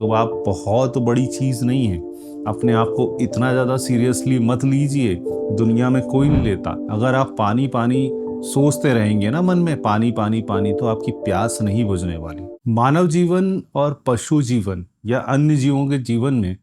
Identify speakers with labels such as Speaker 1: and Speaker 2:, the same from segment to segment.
Speaker 1: तो आप बहुत बड़ी चीज नहीं है। अपने आप को इतना ज्यादा सीरियसली मत लीजिए। दुनिया में कोई नहीं लेता। अगर आप पानी पानी सोचते रहेंगे ना मन में पानी पानी पानी, तो आपकी प्यास नहीं बुझने वाली। मानव जीवन और पशु जीवन या अन्य जीवों के जीवन में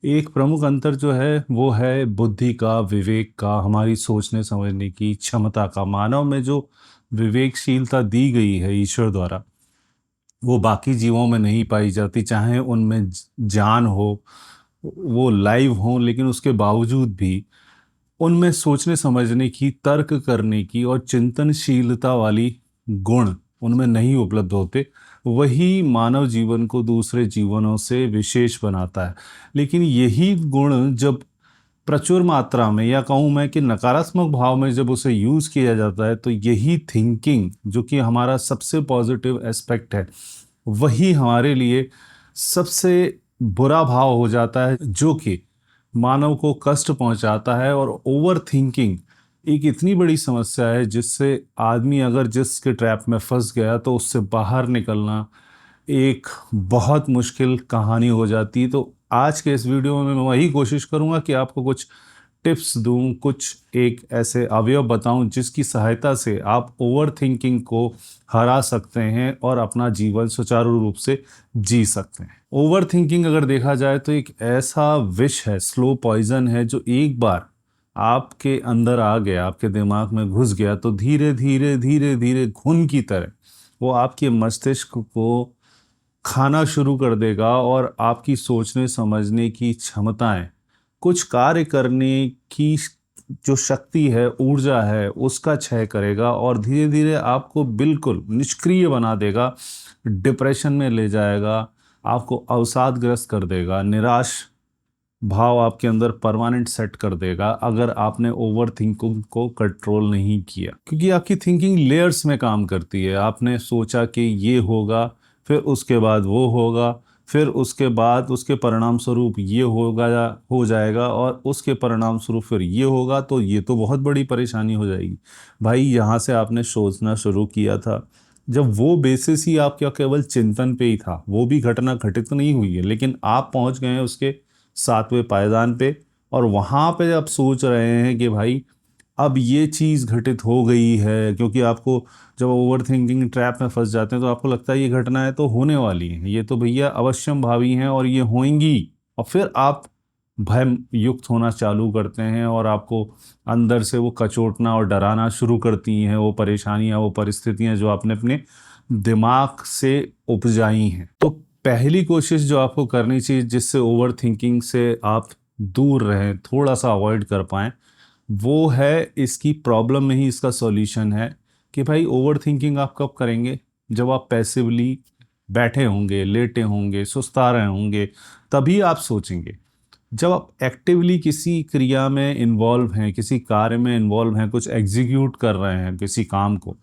Speaker 1: एक प्रमुख अंतर जो है वो है बुद्धि का, विवेक का, हमारी सोचने समझने की क्षमता का। मानव में जो विवेकशीलता दी गई है ईश्वर द्वारा, वो बाकी जीवों में नहीं पाई जाती। चाहे उनमें जान हो, वो लाइव हो, लेकिन उसके बावजूद भी उनमें सोचने समझने की, तर्क करने की और चिंतनशीलता वाली गुण उनमें नहीं उपलब्ध होते। वही मानव जीवन को दूसरे जीवनों से विशेष बनाता है। लेकिन यही गुण जब प्रचुर मात्रा में, या कहूँ मैं कि नकारात्मक भाव में जब उसे यूज़ किया जाता है, तो यही थिंकिंग जो कि हमारा सबसे पॉजिटिव एस्पेक्ट है, वही हमारे लिए सबसे बुरा भाव हो जाता है, जो कि मानव को कष्ट पहुंचाता है। और ओवर थिंकिंग एक इतनी बड़ी समस्या है जिससे आदमी अगर जिसके ट्रैप में फंस गया तो उससे बाहर निकलना एक बहुत मुश्किल कहानी हो जाती है। तो आज के इस वीडियो में मैं वही कोशिश करूंगा कि आपको कुछ टिप्स दूं, कुछ एक ऐसे अवयव बताऊं जिसकी सहायता से आप ओवर थिंकिंग को हरा सकते हैं और अपना जीवन सुचारू रूप से जी सकते हैं। ओवर थिंकिंग अगर देखा जाए तो एक ऐसा विष है, स्लो पॉइजन है, जो एक बार आपके अंदर आ गया, आपके दिमाग में घुस गया, तो धीरे धीरे धीरे धीरे घुन की तरह वो आपके मस्तिष्क को खाना शुरू कर देगा और आपकी सोचने समझने की क्षमताएं, कुछ कार्य करने की जो शक्ति है, ऊर्जा है, उसका क्षय करेगा और धीरे धीरे आपको बिल्कुल निष्क्रिय बना देगा, डिप्रेशन में ले जाएगा, आपको अवसादग्रस्त कर देगा, निराश भाव आपके अंदर परमानेंट सेट कर देगा अगर आपने ओवर थिंकिंग को कंट्रोल नहीं किया। क्योंकि आपकी थिंकिंग लेयर्स में काम करती है। आपने सोचा कि ये होगा, फिर उसके बाद वो होगा, फिर उसके बाद उसके परिणाम स्वरूप ये होगा या हो जाएगा, और उसके परिणाम स्वरूप फिर ये होगा, तो ये तो बहुत बड़ी परेशानी हो जाएगी। भाई, यहाँ से आपने सोचना शुरू किया था, जब वो बेसिस ही आपका केवल चिंतन पे ही था, वो भी घटना घटित नहीं हुई है, लेकिन आप पहुंच गए हैं उसके 7वें पायदान पे, और वहां पे आप सोच रहे हैं कि भाई अब ये चीज़ घटित हो गई है। क्योंकि आपको जब ओवर थिंकिंग ट्रैप में फंस जाते हैं तो आपको लगता है ये घटनाएं तो होने वाली हैं, ये तो भैया अवश्यम भावी हैं और ये होंगी। और फिर आप भय युक्त होना चालू करते हैं और आपको अंदर से वो कचोटना और डराना शुरू करती हैं वो परेशानियां, वो परिस्थितियां जो आपने अपने दिमाग से उपजाई हैं। तो पहली कोशिश जो आपको करनी चाहिए जिससे ओवर थिंकिंग से आप दूर रहें, थोड़ा सा अवॉइड कर पाएं, वो है, इसकी प्रॉब्लम में ही इसका सॉल्यूशन है कि भाई ओवर थिंकिंग आप कब करेंगे? जब आप पैसिवली बैठे होंगे, लेटे होंगे, सुस्ता रहे होंगे, तभी आप सोचेंगे। जब आप एक्टिवली किसी क्रिया में इन्वॉल्व हैं, किसी कार्य में इन्वॉल्व हैं, कुछ एग्जीक्यूट कर रहे हैं किसी काम को,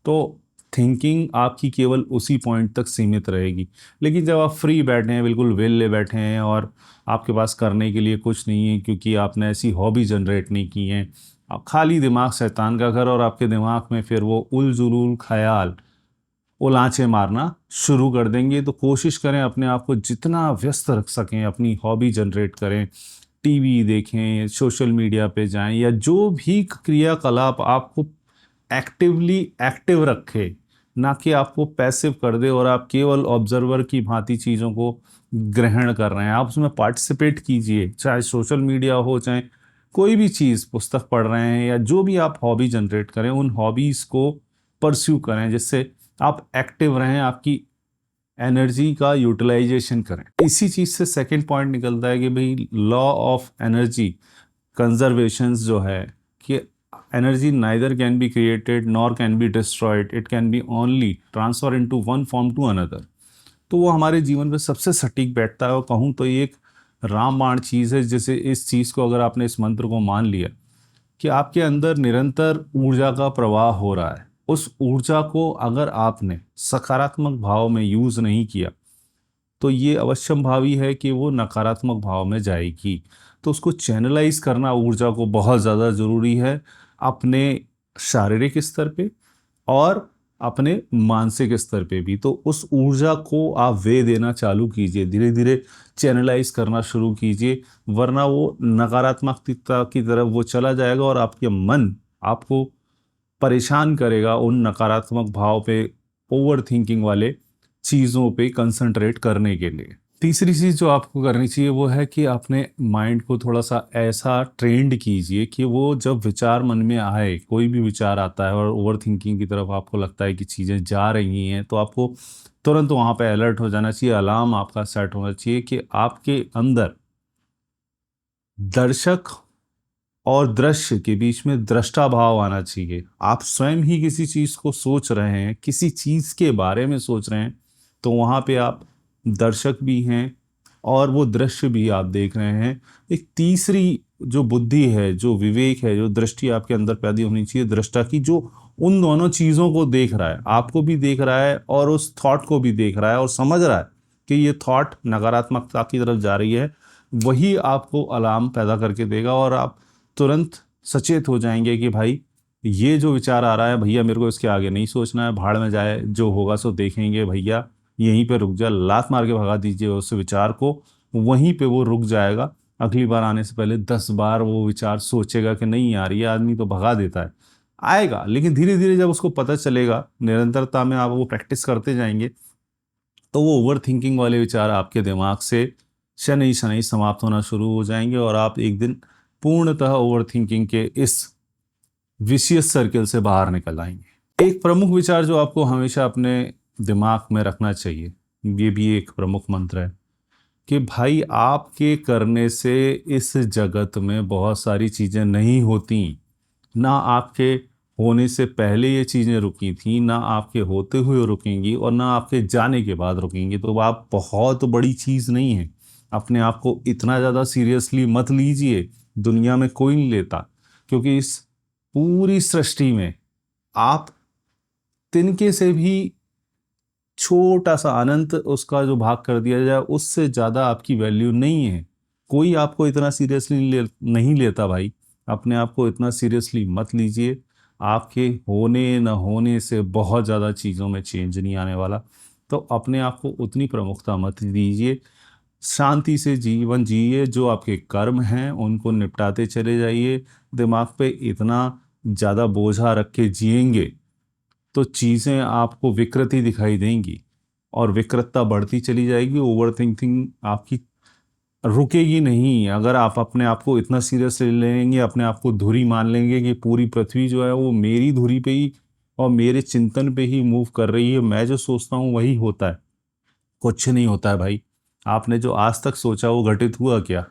Speaker 1: तो थिंकिंग आपकी केवल उसी पॉइंट तक सीमित रहेगी। लेकिन जब आप फ्री बैठे हैं, बिल्कुल वेले बैठे हैं और आपके पास करने के लिए कुछ नहीं है, क्योंकि आपने ऐसी हॉबी जनरेट नहीं की है, आप खाली दिमाग शैतान का घर, और आपके दिमाग में फिर वो उलझुल ख्याल उलांचे मारना शुरू कर देंगे। तो कोशिश करें अपने आप को जितना व्यस्त रख सकें, अपनी हॉबी जनरेट करें, टीवी देखें, सोशल मीडिया पे जाएं, या जो भी क्रियाकलाप आपको एक्टिवली एक्टिव रखे, ना कि आपको पैसिव कर दे और आप केवल ऑब्जर्वर की भांति चीज़ों को ग्रहण कर रहे हैं। आप उसमें पार्टिसिपेट कीजिए, चाहे सोशल मीडिया हो, चाहे कोई भी चीज़, पुस्तक पढ़ रहे हैं, या जो भी आप हॉबी जनरेट करें, उन हॉबीज़ को परस्यू करें जिससे आप एक्टिव रहें, आपकी एनर्जी का यूटिलाइजेशन करें। इसी चीज़ से सेकंड पॉइंट निकलता है कि भाई लॉ ऑफ एनर्जी कंजर्वेशन जो है, कि energy neither can be created nor can be destroyed, it can be only transfer into one form to another. तो वो हमारे जीवन में सबसे सटीक बैठता है। और कहूँ तो ये एक रामबाण चीज़ है। जैसे इस चीज़ को अगर आपने, इस मंत्र को मान लिया कि आपके अंदर निरंतर ऊर्जा का प्रवाह हो रहा है, उस ऊर्जा को अगर आपने सकारात्मक भाव में यूज़ नहीं किया, तो ये अवश्यम भावी है कि वो नकारात्मक भाव में जाएगी। तो उसको चैनलाइज करना, ऊर्जा को, बहुत ज़्यादा ज़रूरी है, अपने शारीरिक स्तर पे और अपने मानसिक स्तर पे भी। तो उस ऊर्जा को आप वे देना चालू कीजिए, धीरे धीरे चैनलाइज करना शुरू कीजिए, वरना वो नकारात्मकता की तरफ वो चला जाएगा और आपके मन आपको परेशान करेगा उन नकारात्मक भाव पे, ओवर थिंकिंग वाले चीज़ों पे कंसंट्रेट करने के लिए। तीसरी चीज़ जो आपको करनी चाहिए वो है कि अपने माइंड को थोड़ा सा ऐसा ट्रेंड कीजिए कि वो जब विचार मन में आए, कोई भी विचार आता है और ओवर थिंकिंग की तरफ आपको लगता है कि चीज़ें जा रही हैं, तो आपको तुरंत वहाँ पे अलर्ट हो जाना चाहिए, अलार्म आपका सेट होना चाहिए कि आपके अंदर दर्शक और दृश्य के बीच में दृष्टा भाव आना चाहिए। आप स्वयं ही किसी चीज़ को सोच रहे हैं, किसी चीज़ के बारे में सोच रहे हैं, तो वहाँ पे आप दर्शक भी हैं और वो दृश्य भी आप देख रहे हैं। एक तीसरी जो बुद्धि है, जो विवेक है, जो दृष्टि आपके अंदर पैदा होनी चाहिए दृष्टा की, जो उन दोनों चीज़ों को देख रहा है, आपको भी देख रहा है और उस थॉट को भी देख रहा है और समझ रहा है कि ये थॉट नकारात्मकता की तरफ जा रही है। वही आपको अलार्म पैदा करके देगा और आप तुरंत सचेत हो जाएंगे कि भाई ये जो विचार आ रहा है भैया, मेरे को इसके आगे नहीं सोचना है, भाड़ में जाए, जो होगा सो देखेंगे भैया, यहीं पे रुक जा, लात मार के भगा दीजिए उस विचार को, वहीं पे वो रुक जाएगा। अगली बार आने से पहले 10 बार वो विचार सोचेगा कि नहीं यार, ये आदमी तो भगा देता है, आएगा। लेकिन धीरे धीरे जब उसको पता चलेगा, निरंतरता में आप वो प्रैक्टिस करते जाएंगे, तो वो ओवर थिंकिंग वाले विचार आपके दिमाग से शनै शनै समाप्त होना शुरू हो जाएंगे और आप एक दिन पूर्णतः ओवर थिंकिंग के इस विशियस सर्किल से बाहर निकल आएंगे। एक प्रमुख विचार जो आपको हमेशा अपने दिमाग में रखना चाहिए, ये भी एक प्रमुख मंत्र है कि भाई आपके करने से इस जगत में बहुत सारी चीज़ें नहीं होती। ना आपके होने से पहले ये चीज़ें रुकी थी, ना आपके होते हुए रुकेंगी और ना आपके जाने के बाद रुकेंगी। तो आप बहुत बड़ी चीज़ नहीं है, अपने आप को इतना ज़्यादा सीरियसली मत लीजिए, दुनिया में कोई नहीं लेता। क्योंकि इस पूरी सृष्टि में आप तिनके से भी छोटा सा अनंत उसका जो भाग कर दिया जाए, उससे ज़्यादा आपकी वैल्यू नहीं है। कोई आपको इतना सीरियसली नहीं लेता भाई, अपने आप को इतना सीरियसली मत लीजिए। आपके होने न होने से बहुत ज़्यादा चीज़ों में चेंज नहीं आने वाला, तो अपने आप को उतनी प्रमुखता मत दीजिए। शांति से जीवन जिए, जो आपके कर्म हैं उनको निपटाते चले जाइए। दिमाग पे इतना ज़्यादा बोझा रख के जिएंगे तो चीज़ें आपको विकृति दिखाई देंगी और विकृतता बढ़ती चली जाएगी। ओवर थिंकिंग आपकी रुकेगी नहीं। अगर आप अपने आप को इतना सीरियस ले लेंगे, अपने आप को धुरी मान लेंगे कि पूरी पृथ्वी जो है वो मेरी धुरी पे ही और मेरे चिंतन पे ही मूव कर रही है, मैं जो सोचता हूँ वही होता है, कुछ नहीं होता है भाई। आपने जो आज तक सोचा वो घटित हुआ क्या?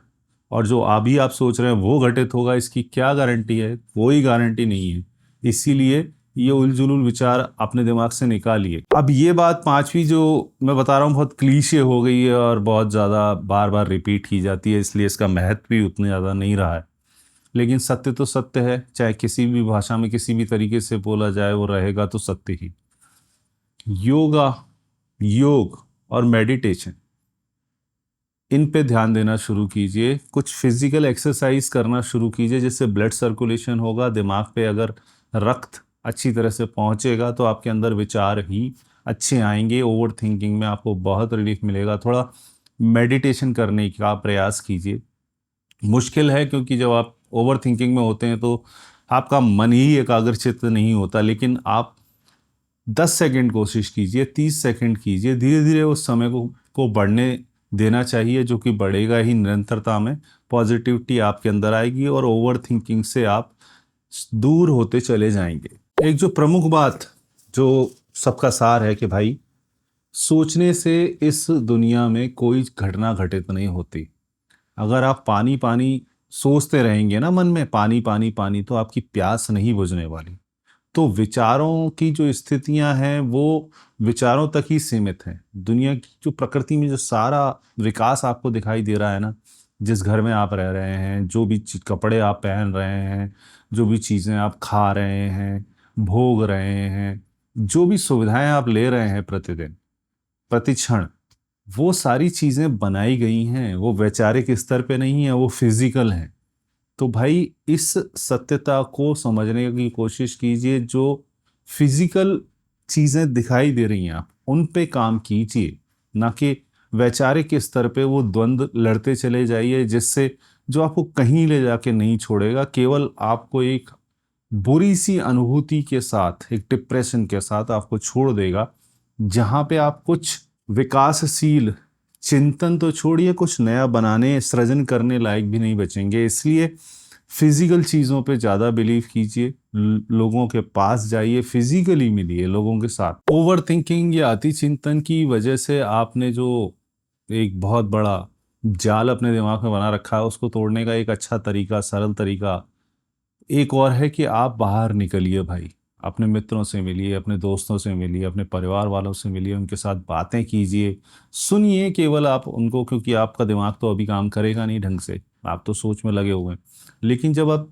Speaker 1: और जो अभी आप सोच रहे हैं वो घटित होगा, इसकी क्या गारंटी है? कोई गारंटी नहीं है। इसीलिए ये उलझुल विचार अपने दिमाग से निकालिए। अब ये बात पांचवी जो मैं बता रहा हूँ बहुत क्लीशे हो गई है और बहुत ज़्यादा बार बार रिपीट की जाती है, इसलिए इसका महत्व भी उतना ज़्यादा नहीं रहा है। लेकिन सत्य तो सत्य है, चाहे किसी भी भाषा में किसी भी तरीके से बोला जाए, वो रहेगा तो सत्य ही। योगा, योग और मेडिटेशन, इन पे ध्यान देना शुरू कीजिए। कुछ फिजिकल एक्सरसाइज करना शुरू कीजिए, जिससे ब्लड सर्कुलेशन होगा। दिमाग पे अगर रक्त अच्छी तरह से पहुंचेगा तो आपके अंदर विचार ही अच्छे आएंगे। ओवर थिंकिंग में आपको बहुत रिलीफ मिलेगा। थोड़ा मेडिटेशन करने का प्रयास कीजिए। मुश्किल है क्योंकि जब आप ओवर थिंकिंग में होते हैं तो आपका मन ही एकाग्रचित्त नहीं होता, लेकिन आप 10 सेकंड कोशिश कीजिए, 30 सेकंड कीजिए, धीरे धीरे उस समय को बढ़ने देना चाहिए, जो कि बढ़ेगा ही। निरंतरता में पॉजिटिविटी आपके अंदर आएगी और ओवर थिंकिंग से आप दूर होते चले जाएंगे। एक जो प्रमुख बात जो सबका सार है कि भाई सोचने से इस दुनिया में कोई घटना घटित नहीं होती। अगर आप पानी पानी सोचते रहेंगे ना मन में, पानी पानी पानी, तो आपकी प्यास नहीं बुझने वाली। तो विचारों की जो स्थितियां हैं वो विचारों तक ही सीमित हैं। दुनिया की जो प्रकृति में जो सारा विकास आपको दिखाई दे रहा है ना, जिस घर में आप रह रहे हैं, जो भी कपड़े आप पहन रहे हैं, जो भी चीज़ें आप खा रहे हैं, भोग रहे हैं, जो भी सुविधाएं आप ले रहे हैं प्रतिदिन प्रतिक्षण, वो सारी चीज़ें बनाई गई हैं, वो वैचारिक स्तर पे नहीं है, वो फिजिकल हैं। तो भाई इस सत्यता को समझने की कोशिश कीजिए। जो फिजिकल चीज़ें दिखाई दे रही हैं, आप उन पे काम कीजिए, ना कि वैचारिक स्तर पे वो द्वंद्व लड़ते चले जाइए, जिससे जो आपको कहीं ले जाके नहीं छोड़ेगा, केवल आपको एक बुरी सी अनुभूति के साथ, एक डिप्रेशन के साथ आपको छोड़ देगा, जहाँ पे आप कुछ विकासशील चिंतन तो छोड़िए, कुछ नया बनाने, सृजन करने लायक भी नहीं बचेंगे। इसलिए फिजिकल चीज़ों पे ज़्यादा बिलीव कीजिए, लोगों के पास जाइए, फिजिकली मिलिए लोगों के साथ। ओवर थिंकिंग या अति चिंतन की वजह से आपने जो एक बहुत बड़ा जाल अपने दिमाग में बना रखा है, उसको तोड़ने का एक अच्छा तरीका, सरल तरीका एक और है कि आप बाहर निकलिए भाई, अपने मित्रों से मिलिए, अपने दोस्तों से मिलिए, अपने परिवार वालों से मिलिए, उनके साथ बातें कीजिए, सुनिए केवल आप उनको, क्योंकि आपका दिमाग तो अभी काम करेगा नहीं ढंग से, आप तो सोच में लगे हुए हैं। लेकिन जब आप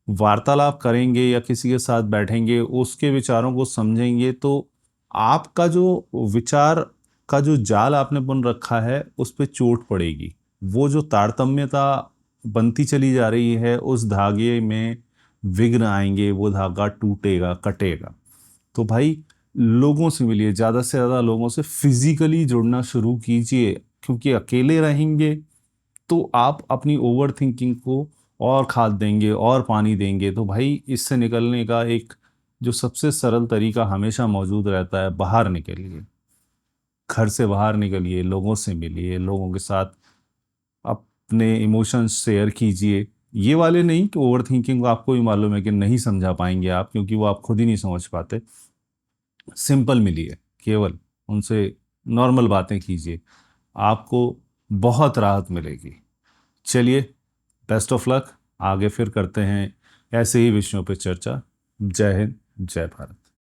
Speaker 1: वार्तालाप करेंगे या किसी के साथ बैठेंगे, उसके विचारों को समझेंगे, तो आपका जो विचार का जो जाल आपने बुन रखा है उस पे चोट पड़ेगी। वो जो तारतम्यता बनती चली जा रही है, उस धागे में विघ्न आएंगे, वो धागा टूटेगा, कटेगा। तो भाई लोगों से मिलिए, ज़्यादा से ज़्यादा लोगों से फिजिकली जुड़ना शुरू कीजिए, क्योंकि अकेले रहेंगे तो आप अपनी ओवर थिंकिंग को और खाद देंगे और पानी देंगे। तो भाई इससे निकलने का एक जो सबसे सरल तरीका हमेशा मौजूद रहता है, बाहर निकलिए, घर से बाहर निकलिए, लोगों से मिलिए, लोगों के साथ अपने इमोशंस शेयर कीजिए। ये वाले नहीं कि ओवर थिंकिंग को आपको भी मालूम है कि नहीं समझा पाएंगे आप, क्योंकि वो आप खुद ही नहीं समझ पाते। सिंपल मिलिए, केवल उनसे नॉर्मल बातें कीजिए, आपको बहुत राहत मिलेगी। चलिए, बेस्ट ऑफ लक, आगे फिर करते हैं ऐसे ही विषयों पर चर्चा। जय हिंद, जय भारत।